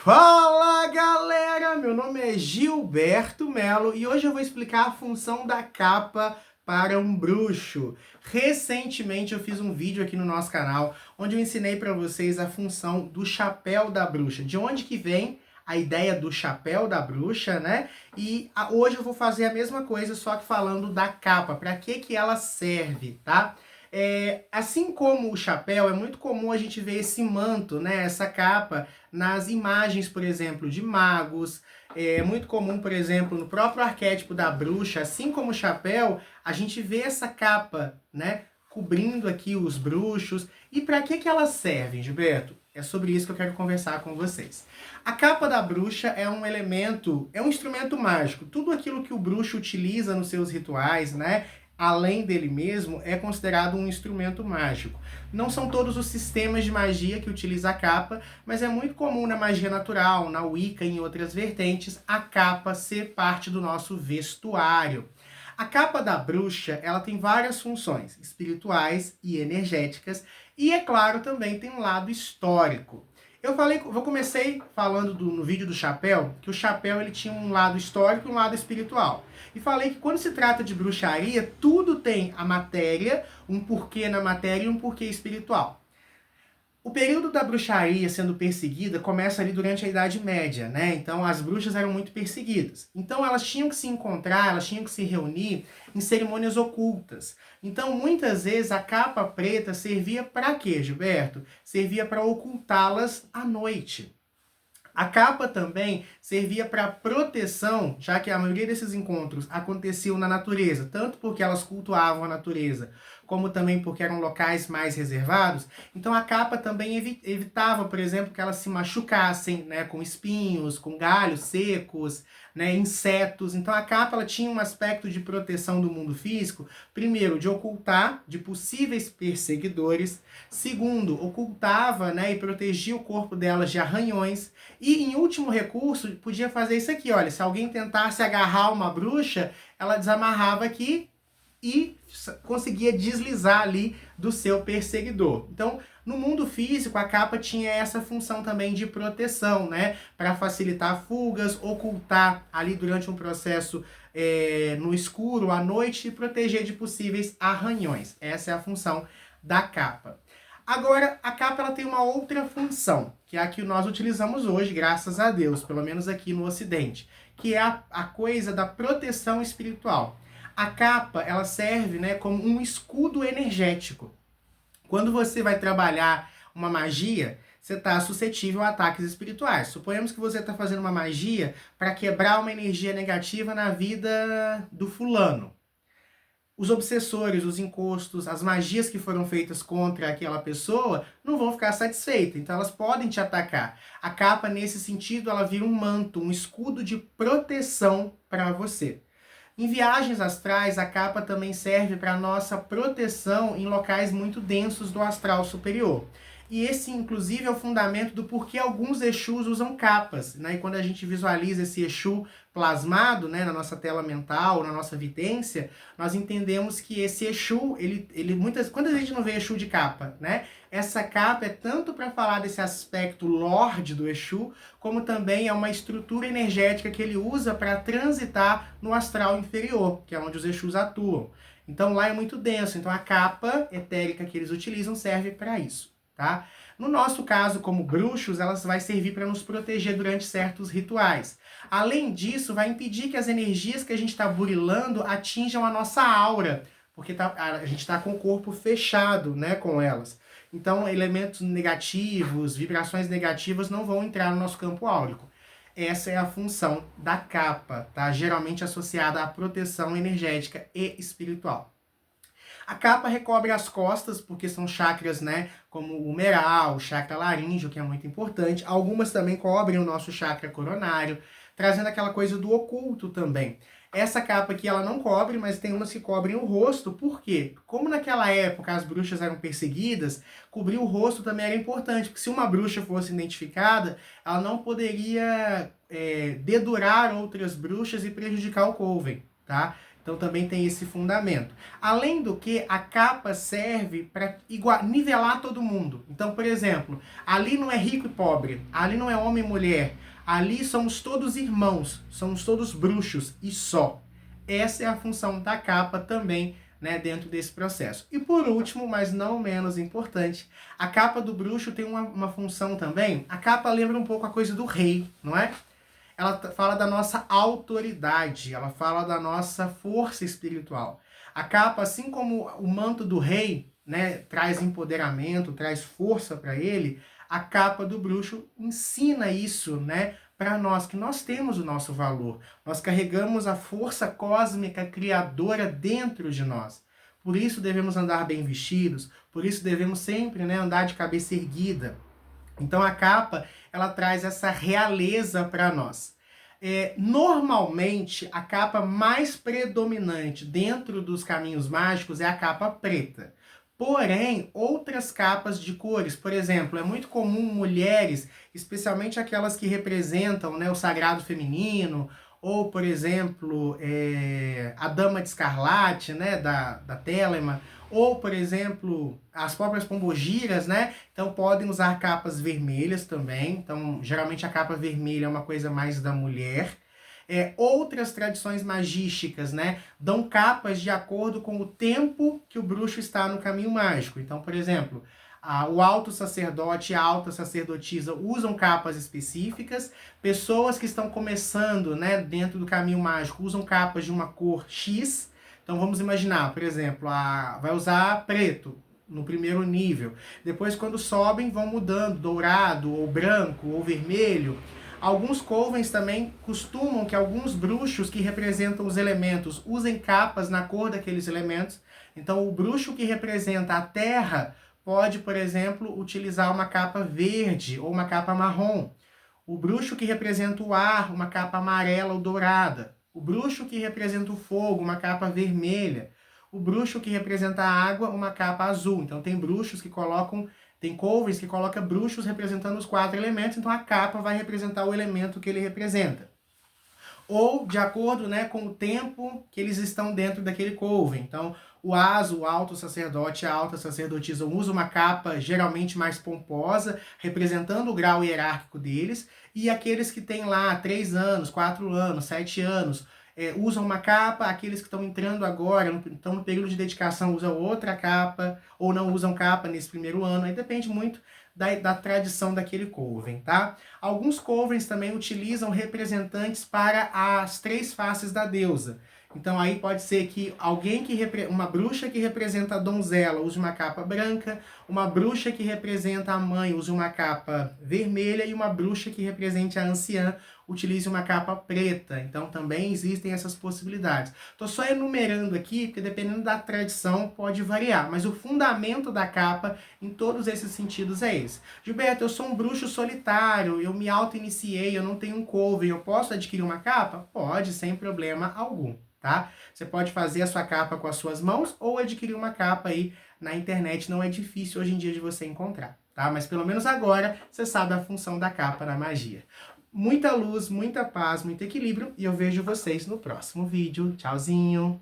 Fala galera, meu nome é Gilberto Melo e hoje eu vou explicar a função da capa para um bruxo. Recentemente eu fiz um vídeo aqui no nosso canal onde eu ensinei para vocês a função do chapéu da bruxa, de onde que vem a ideia do chapéu da bruxa, né? E hoje eu vou fazer a mesma coisa, só que falando da capa, para que ela serve, tá? Assim como o chapéu, é muito comum a gente ver esse manto, né, essa capa, nas imagens, por exemplo, de magos. É muito comum, por exemplo, no próprio arquétipo da bruxa, assim como o chapéu, a gente vê essa capa, né, cobrindo aqui os bruxos. E para que elas servem, Gilberto? É sobre isso que eu quero conversar com vocês. A capa da bruxa é um elemento, é um instrumento mágico. Tudo aquilo que o bruxo utiliza nos seus rituais, né, além dele mesmo, é considerado um instrumento mágico. Não são todos os sistemas de magia que utilizam a capa, mas é muito comum na magia natural, na Wicca e em outras vertentes, a capa ser parte do nosso vestuário. A capa da bruxa, ela tem várias funções, espirituais e energéticas, e é claro, também tem um lado histórico. Comecei falando no vídeo do chapéu, que o chapéu ele tinha um lado histórico e um lado espiritual. E falei que quando se trata de bruxaria, tudo tem a matéria, um porquê na matéria e um porquê espiritual. O período da bruxaria sendo perseguida começa ali durante a Idade Média, né? Então as bruxas eram muito perseguidas. Então elas tinham que se encontrar, elas tinham que se reunir em cerimônias ocultas. Então muitas vezes a capa preta servia para quê, Gilberto? Servia para ocultá-las à noite. A capa também servia para proteção, já que a maioria desses encontros aconteciam na natureza, tanto porque elas cultuavam a natureza, como também porque eram locais mais reservados. Então a capa também evitava, por exemplo, que elas se machucassem, né, com espinhos, com galhos secos, né, insetos. Então a capa ela tinha um aspecto de proteção do mundo físico, primeiro, de ocultar de possíveis perseguidores, segundo, ocultava, né, e protegia o corpo delas de arranhões, e em último recurso, podia fazer isso aqui, olha, se alguém tentasse agarrar uma bruxa, ela desamarrava aqui e conseguia deslizar ali do seu perseguidor. Então, no mundo físico, a capa tinha essa função também de proteção, né? Para facilitar fugas, ocultar ali durante um processo no escuro, à noite, e proteger de possíveis arranhões. Essa é a função da capa. Agora, a capa ela tem uma outra função, que é a que nós utilizamos hoje, graças a Deus, pelo menos aqui no Ocidente, que é a coisa da proteção espiritual. A capa, ela serve, né, como um escudo energético. Quando você vai trabalhar uma magia, você está suscetível a ataques espirituais. Suponhamos que você está fazendo uma magia para quebrar uma energia negativa na vida do fulano. Os obsessores, os encostos, as magias que foram feitas contra aquela pessoa não vão ficar satisfeitas, então elas podem te atacar. A capa, nesse sentido, ela vira um manto, um escudo de proteção para você. Em viagens astrais, a capa também serve para nossa proteção em locais muito densos do astral superior. E esse, inclusive, é o fundamento do porquê alguns Exus usam capas, né? E quando a gente visualiza esse Exu plasmado, né, na nossa tela mental, na nossa vidência, nós entendemos que esse Exu, quando a gente não vê Exu de capa, né? Essa capa é tanto para falar desse aspecto lorde do Exu, como também é uma estrutura energética que ele usa para transitar no astral inferior, que é onde os Exus atuam. Então lá é muito denso, então a capa etérica que eles utilizam serve para isso. Tá? No nosso caso, como bruxos, elas vai servir para nos proteger durante certos rituais. Além disso, vai impedir que as energias que a gente está burilando atinjam a nossa aura, porque a gente está com o corpo fechado, né, com elas. Então, elementos negativos, vibrações negativas não vão entrar no nosso campo áurico. Essa é a função da capa, tá? Geralmente associada à proteção energética e espiritual. A capa recobre as costas, porque são chakras, né, como o humeral, o chakra laríngeo, que é muito importante. Algumas também cobrem o nosso chakra coronário, trazendo aquela coisa do oculto também. Essa capa aqui, ela não cobre, mas tem umas que cobrem o rosto. Por quê? Como naquela época as bruxas eram perseguidas, cobrir o rosto também era importante, porque se uma bruxa fosse identificada, ela não poderia dedurar outras bruxas e prejudicar o coven, tá? Então também tem esse fundamento. Além do que, a capa serve para nivelar todo mundo. Então, por exemplo, ali não é rico e pobre, ali não é homem e mulher, ali somos todos irmãos, somos todos bruxos e só. Essa é a função da capa também, né, dentro desse processo. E por último, mas não menos importante, a capa do bruxo tem uma função também. A capa lembra um pouco a coisa do rei, não é? Ela fala da nossa autoridade, ela fala da nossa força espiritual. A capa, assim como o manto do rei, né, traz empoderamento, traz força para ele, a capa do bruxo ensina isso, né, para nós, que nós temos o nosso valor. Nós carregamos a força cósmica criadora dentro de nós. Por isso devemos andar bem vestidos, por isso devemos sempre, né, andar de cabeça erguida. Então a capa, ela traz essa realeza para nós. Normalmente, a capa mais predominante dentro dos caminhos mágicos é a capa preta. Porém, outras capas de cores, por exemplo, é muito comum mulheres, especialmente aquelas que representam, né, o sagrado feminino, ou, por exemplo, a Dama de Escarlate, né, da Telema, ou, por exemplo, as próprias pombogiras, né? Então podem usar capas vermelhas também. Então, geralmente a capa vermelha é uma coisa mais da mulher. Outras tradições magísticas, né, dão capas de acordo com o tempo que o bruxo está no caminho mágico. Então, por exemplo, o alto sacerdote e a alta sacerdotisa usam capas específicas. Pessoas que estão começando, né, dentro do caminho mágico usam capas de uma cor X. Então vamos imaginar, por exemplo, vai usar preto no primeiro nível. Depois, quando sobem, vão mudando, dourado, ou branco, ou vermelho. Alguns covens também costumam que alguns bruxos que representam os elementos usem capas na cor daqueles elementos. Então, o bruxo que representa a terra pode, por exemplo, utilizar uma capa verde ou uma capa marrom. O bruxo que representa o ar, uma capa amarela ou dourada. O bruxo que representa o fogo, uma capa vermelha. O bruxo que representa a água, uma capa azul. Então tem bruxos que colocam, tem covens que colocam bruxos representando os 4 elementos, então a capa vai representar o elemento que ele representa. Ou de acordo, né, com o tempo que eles estão dentro daquele coven. Então, o aso, o alto sacerdote e a alta sacerdotisa usam uma capa geralmente mais pomposa, representando o grau hierárquico deles, e aqueles que têm lá 3 anos, 4 anos, 7 anos, usam uma capa, aqueles que estão entrando agora, estão no período de dedicação, usam outra capa, ou não usam capa nesse primeiro ano, aí depende muito da tradição daquele coven, tá? Alguns covens também utilizam representantes para as 3 faces da deusa. Então aí pode ser que uma bruxa que representa a donzela use uma capa branca, uma bruxa que representa a mãe use uma capa vermelha e uma bruxa que represente a anciã utilize uma capa preta. Então também existem essas possibilidades. Estou só enumerando aqui, porque dependendo da tradição pode variar, mas o fundamento da capa em todos esses sentidos é esse. Gilberto, eu sou um bruxo solitário, eu me auto-iniciei, eu não tenho um coven, eu posso adquirir uma capa? Pode, sem problema algum. Tá? Você pode fazer a sua capa com as suas mãos ou adquirir uma capa aí na internet, não é difícil hoje em dia de você encontrar, tá? Mas pelo menos agora você sabe a função da capa na magia. Muita luz, muita paz, muito equilíbrio e eu vejo vocês no próximo vídeo. Tchauzinho!